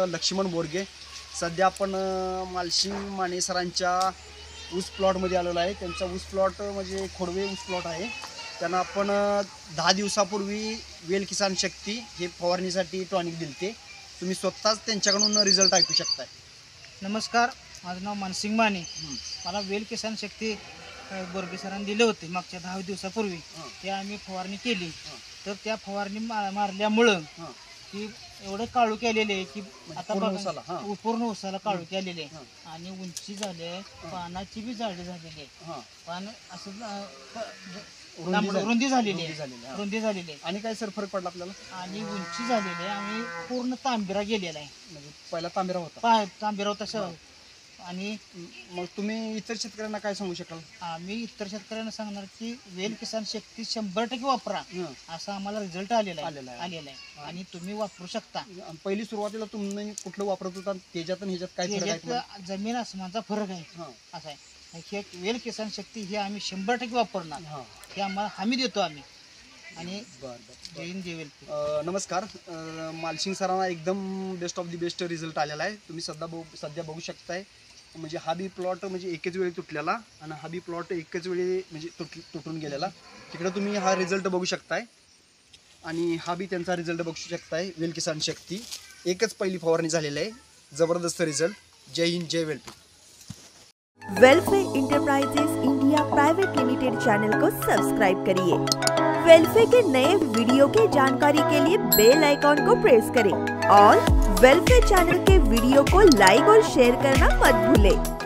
लक्ष्मण बोरगे. सध्या आपण मालशिंग माने सरांच्या ऊस प्लॉटमध्ये आलेलो आहे. त्यांचा ऊस प्लॉट म्हणजे खोडवे ऊस प्लॉट आहे. त्यांना आपण 10 दिवसापूर्वी वेल किसान शक्ती हे फवारणीसाठी टॉनिक दिलते. तुम्ही स्वतःच त्यांच्याकडून रिझल्ट ऐकू शकताय. नमस्कार, माझं नाव मानसिंग माने. मला वेल किसान शक्ती बोरगे सरांनी दिले होते मागच्या 10 दिवसापूर्वी. ते आम्ही फवारणी केली. तर त्या फवारणी मारल्यामुळं की एवढे काळू केलेले आहे की आता पूर्ण उसाला काळू केलेले आहे आणि उंची झाली आहे, पानाची बी जाडी झालेली आहे, पान असं रुंदी झालेली आहे. आणि काय सर फरक पडला आपल्याला? आणि उंची झालेली आहे आणि पूर्ण तांबिरा गेलेला आहे. म्हणजे पहिला तांबिरा होता सर. आणि मग तुम्ही इतर शेतकऱ्यांना काय सांगू शकाल? आम्ही इतर शेतकऱ्यांना सांगणार की वेल किसान शक्ती 100% वापरा. असा आम्हाला रिझल्ट आलेला आहे आणि तुम्ही वापरू शकता. पहिली सुरुवातीला तुम्ही कुठलं वापरत होता त्याच्यात आणि ह्याच्यात काय फरक आहे? जमीन आसमानचा फरक आहे. असा आहे हे वेल किसान शक्ती हे आम्ही 100% वापरणार. हे आम्हाला हमी देतो आम्ही. आणि नमस्कार, मालशिंग सरांना एकदम best of the best result आलेला आहे. तुम्ही सध्या बघू शकताय. म्हणजे हा बी प्लॉट म्हणजे एकच वेळी तुटलेला आणि हा बी प्लॉट एकच वेळी म्हणजे तुटून गेलेला. तिकडे तुम्ही हा रिझल्ट बघू शकताय आणि हा बी त्यांचा रिझल्ट बघू शकताय. वेल किसान शक्ती एकच पहिली फवारणी झालेली आहे. जबरदस्त रिझल्ट. जय हिंद, जय वेलपी. Welfare enterprises India private limited channel को सब्सक्राइब करिए। वेलफेयर के नए वीडियो के जानकारी के लिए बेल आइकॉन को प्रेस करें और वेलफेयर चैनल के वीडियो को लाइक और शेयर करना मत भूलें।